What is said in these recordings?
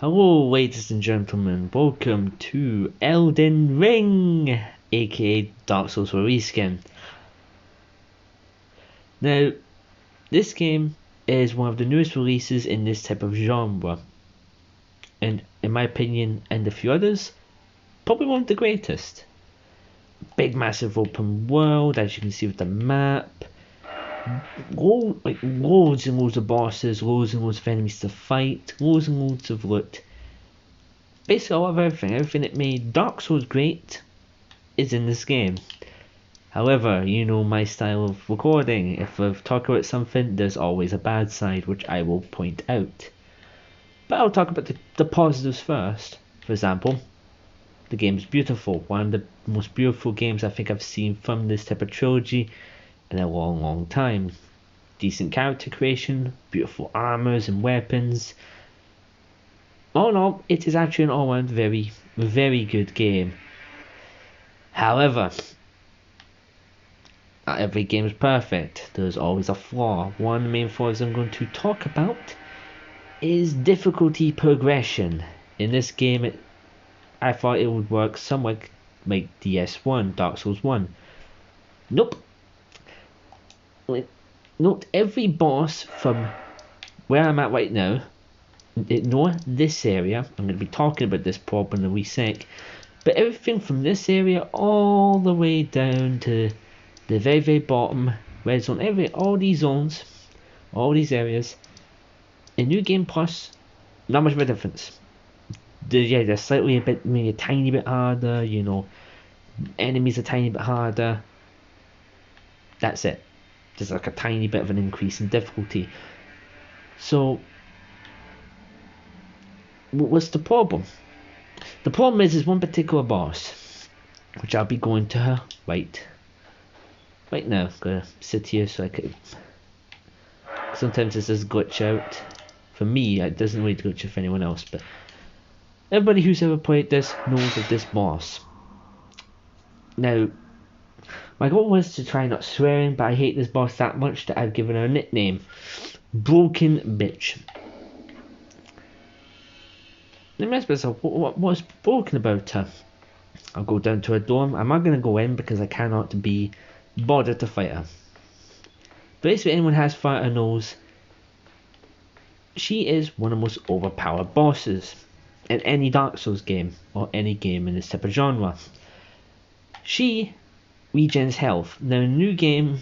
Hello, ladies and gentlemen. Welcome to Elden Ring, aka Dark Souls Reskin. Now, this game is one of the newest releases in this type of genre, and in my opinion, and a few others, probably one of the greatest. Big, massive open world, as you can see with the map. Loads and loads of bosses, loads and loads of enemies to fight, loads and loads of loot. Basically, all of everything that made Dark Souls great is in this game. However, you know my style of recording. If I've talked about something, there's always a bad side, which I will point out. But I'll talk about the positives first. For example, the game's beautiful. One of the most beautiful games I think I've seen from this type of trilogy in a long, long time. Decent character creation, beautiful armors and weapons. All in all, it is actually an all-round very, very good game. However, not every game is perfect. There's always a flaw. One of the main flaws I'm going to talk about is difficulty progression. In this game, I thought it would work somewhat like DS1, Dark Souls 1. Nope. Note every boss from where I'm at right now. Ignore this area. I'm going to be talking about this problem in a wee sec. But everything from this area all the way down to the very, very bottom, red zone, all these zones, all these areas, in New Game Plus, not much of a difference. They're slightly maybe a tiny bit harder, enemies a tiny bit harder. That's it. There's like a tiny bit of an increase in difficulty. So, what's the problem? The problem is one particular boss, which I'll be going to her right now. I'm gonna sit here so I could. Sometimes this does glitch out. For me, it doesn't really glitch for anyone else, but everybody who's ever played this knows of this boss. Now, my goal was to try not swearing, but I hate this boss that much that I've given her a nickname: Broken Bitch. Let me ask myself, what's broken about her? I'll go down to her dorm. I'm not going to go in because I cannot be bothered to fight her. Basically, anyone who has fought her knows she is one of the most overpowered bosses in any Dark Souls game or any game in this type of genre. She regens health. Now, in a new game,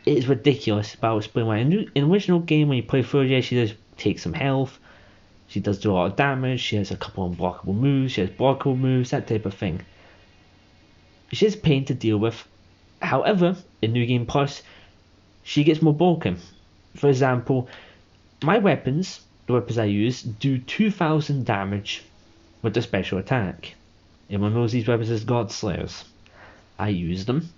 it is ridiculous, but I'll explain why. In the original game, when you play through it, she does take some health. She does do a lot of damage. She has a couple of unblockable moves. She has blockable moves, that type of thing. She's a pain to deal with. However, in New Game Plus, she gets more broken. For example, my weapons, the weapons I use, do 2,000 damage with the special attack. Everyone knows these weapons as God Slayers. I use them,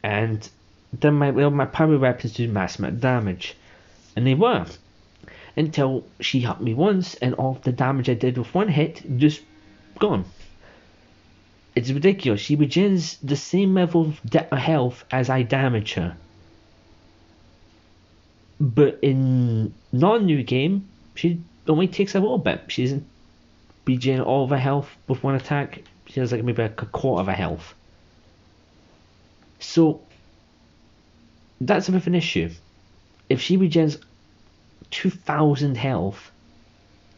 and then my primary weapons do mass amount of damage, and they were. Until she hit me once, and all the damage I did with one hit just gone. It's ridiculous. She regens the same level of health as I damage her. But in non-new game, she only takes a little bit. She doesn't regen all of her health with one attack. She has like maybe like a quarter of her health. So that's a bit of an issue. If she regens 2,000 health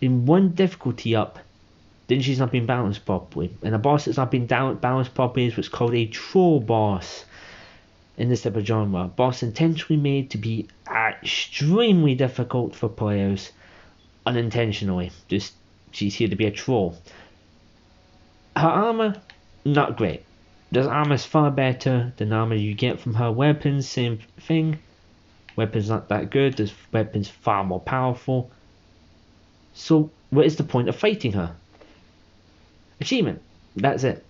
in one difficulty up, then she's not been balanced properly. And a boss that's not been balanced properly is what's called a troll boss in this type of genre. A boss intentionally made to be extremely difficult for players unintentionally. Just she's here to be a troll. Her armor, not great. This armor's far better than armor you get from her weapons, same thing. Weapons not that good, there's weapons far more powerful. So what is the point of fighting her? Achievement, that's it.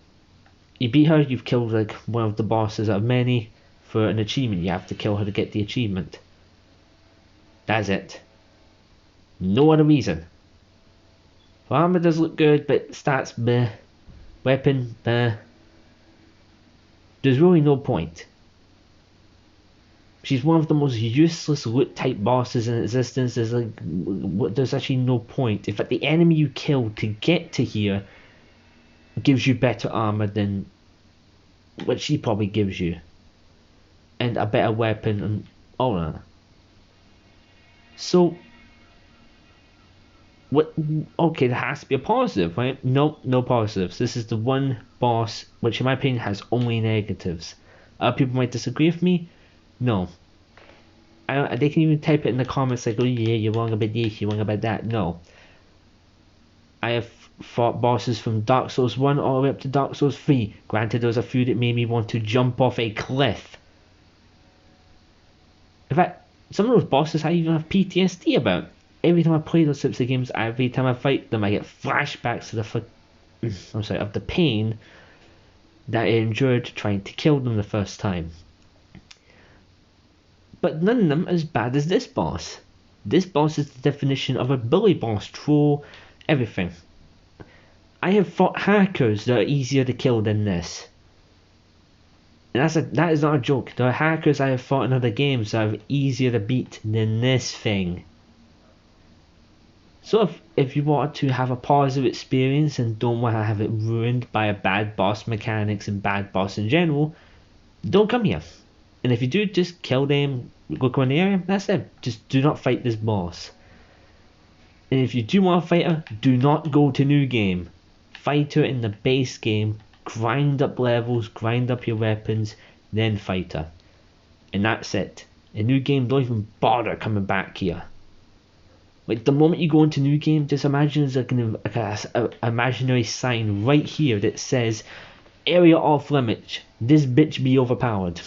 You beat her, you've killed like one of the bosses out of many. For an achievement, you have to kill her to get the achievement. That's it. No other reason. Her armor does look good, but stats, meh. Weapon, meh. There's really no point. She's one of the most useless loot type bosses in existence. There's actually no point. In fact, the enemy you kill to get to here gives you better armor than what she probably gives you, and a better weapon and all that. So, what? Okay, there has to be a positive, right? No positives. This is the one boss which, in my opinion, has only negatives. Other people might disagree with me. No. They can even type it in the comments like, oh yeah, you're wrong about this, you're wrong about that. No. I have fought bosses from Dark Souls 1 all the way up to Dark Souls 3. Granted, there was a few that made me want to jump off a cliff. In fact, some of those bosses I even have PTSD about. Every time I play those types of games, every time I fight them, I get flashbacks to of the pain that I endured trying to kill them the first time. But none of them as bad as this boss. This boss is the definition of a bully boss, troll, everything. I have fought hackers that are easier to kill than this. And that is not a joke. There are hackers I have fought in other games that are easier to beat than this thing. So if you want to have a positive experience and don't want to have it ruined by a bad boss mechanics and bad boss in general, don't come here. And if you do, just kill them, go in the area, that's it. Just do not fight this boss. And if you do want to fight her, do not go to new game. Fight her in the base game, grind up levels, grind up your weapons, then fight her. And that's it. In new game, don't even bother coming back here. Like the moment you go into new game, just imagine there's like an imaginary sign right here that says area off limits. This bitch be overpowered.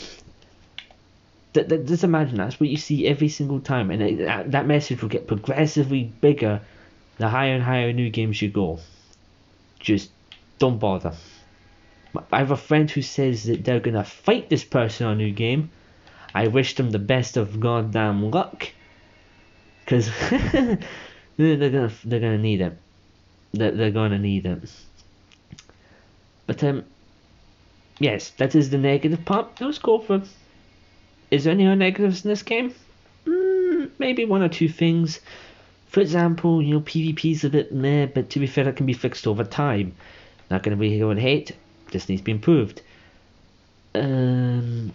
Just imagine that's what you see every single time, and that message will get progressively bigger the higher and higher new games you go. Just don't bother. I have a friend who says that they're gonna fight this person on new game. I wish them the best of goddamn luck, cause they're gonna need it. They're gonna need it. But yes, that is the negative part. Let's go for. Is there any other negatives in this game? Maybe one or two things. For example, PvP is a bit meh, but to be fair, that can be fixed over time. Not going to be here and hate. This needs to be improved. Anything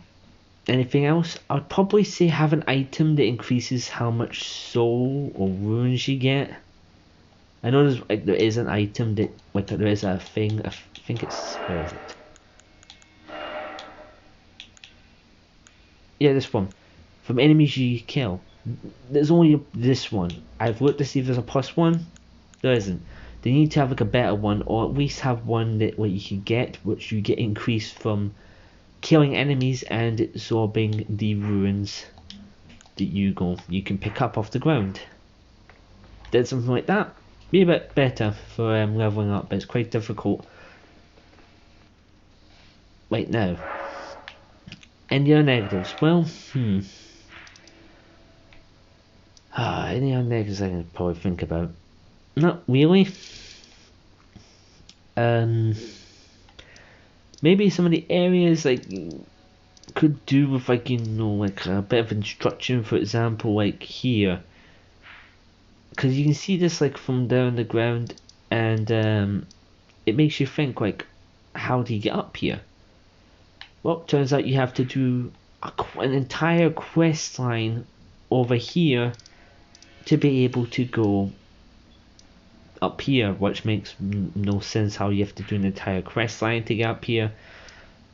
else? I'd probably say have an item that increases how much soul or runes you get. I know there is an item that there is a thing. I think it's where is it? Yeah, this one. From enemies you kill. There's only this one. I've looked to see if there's a +1. There isn't. They need to have like a better one, or at least have one that you can get, which you get increased from killing enemies and absorbing the ruins that you can pick up off the ground. Did something like that. Be a bit better for leveling up, but it's quite difficult. Wait, no. Any other negatives? Well, any other negatives I can probably think about? Not really. Maybe some of the areas could do with a bit of instruction, for example, like here, because you can see this from down the ground, and it makes you think how do you get up here? Well, turns out you have to do an entire quest line over here to be able to go up here, which makes no sense how you have to do an entire quest line to get up here.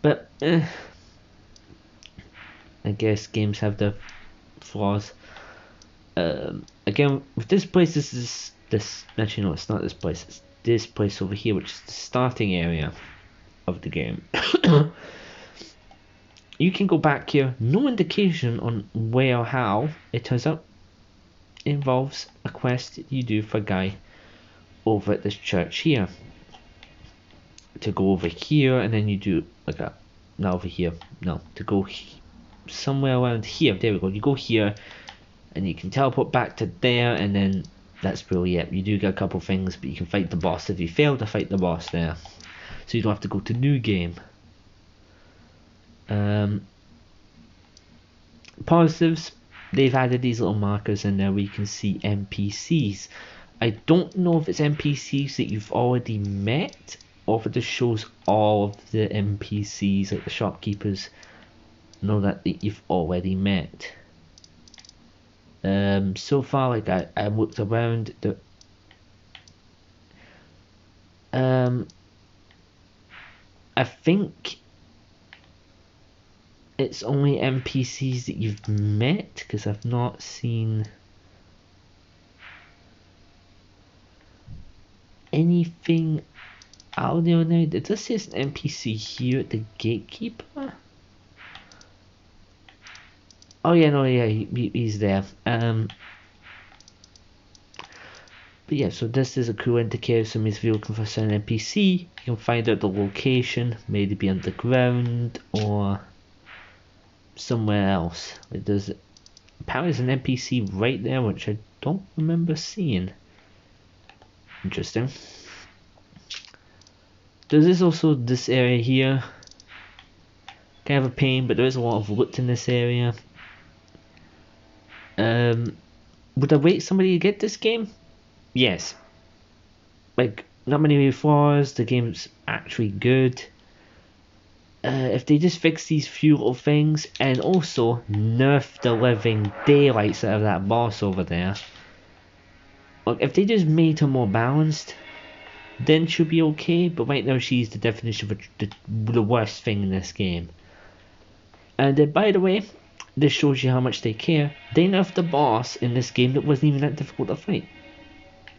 But I guess games have their flaws. Again, with this place, this actually no, it's not this place. It's this place over here, which is the starting area of the game. You can go back here, no indication on where or how. It turns out it involves a quest you do for a guy over at this church here. To go over here, and then you do not over here, no, to go somewhere around here. There we go. You go here, and you can teleport back to there, and then that's really it. You do get a couple things, but you can fight the boss if you fail to fight the boss there. So you don't have to go to new game. Positives, they've added these little markers in there where you can see NPCs. I don't know if it's NPCs that you've already met, or if it just shows all of the NPCs, like the shopkeepers, know that you've already met. So far, like I looked around, I think it's only NPCs that you've met, because I've not seen anything out there now. It does say it's an NPC here at the gatekeeper. Oh yeah, no, yeah, he's there. But yeah, so this is a cool indicator. Somebody's looking for a certain NPC. You can find out the location, maybe underground or somewhere else. There's apparently there's an NPC right there, which I don't remember seeing. Interesting. There's also this area here. Kind of a pain, but there is a lot of loot in this area. Would I wait somebody to get this game? Yes. Like, not many flaws, the game's actually good. If they just fix these few little things, and also nerf the living daylights out of that boss over there. Like, if they just made her more balanced, then she'll be okay, but right now she's the definition of the worst thing in this game. And by the way, this shows you how much they care. They nerfed the boss in this game that wasn't even that difficult to fight.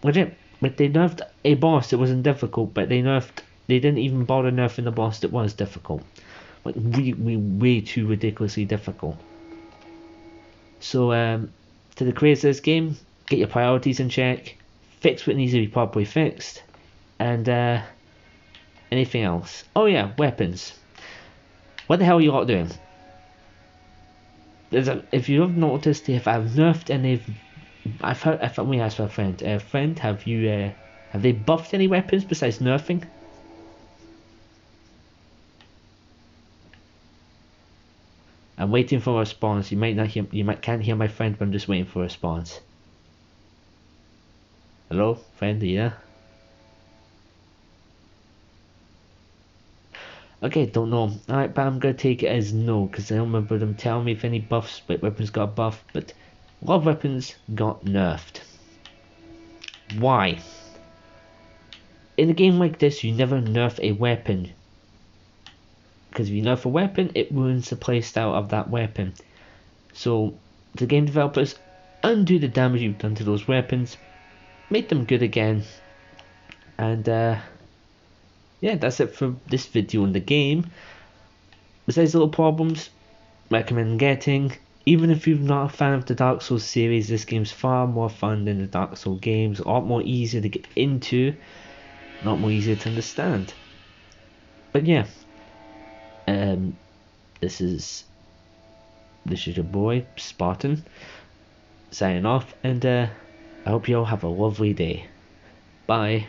Legit. Like, they nerfed a boss that wasn't difficult, but they didn't even bother nerfing the boss that was difficult. Like, way too ridiculously difficult. So, to the creators of this game, get your priorities in check, fix what needs to be properly fixed, and anything else. Oh yeah, weapons. What the hell are you lot doing? If you have noticed, if I've nerfed any, I thought we asked for a friend. Friend, have they buffed any weapons besides nerfing? I'm waiting for a response. You can't hear my friend, but I'm just waiting for a response. Hello, friend, are you there? Okay, don't know. Alright, but I'm gonna take it as no, because I don't remember them telling me if any weapons got buffed, but a lot of weapons got nerfed. Why? In a game like this, you never nerf a weapon. Because if you nerf a weapon, it ruins the playstyle of that weapon. So, the game developers, undo the damage you've done to those weapons, make them good again, and yeah, that's it for this video on the game. Besides little problems, recommend getting. Even if you're not a fan of the Dark Souls series, this game's far more fun than the Dark Souls games. A lot more easier to get into, a lot more easier to understand. But yeah, this is your boy Spartan signing off, and I hope you all have a lovely day. Bye.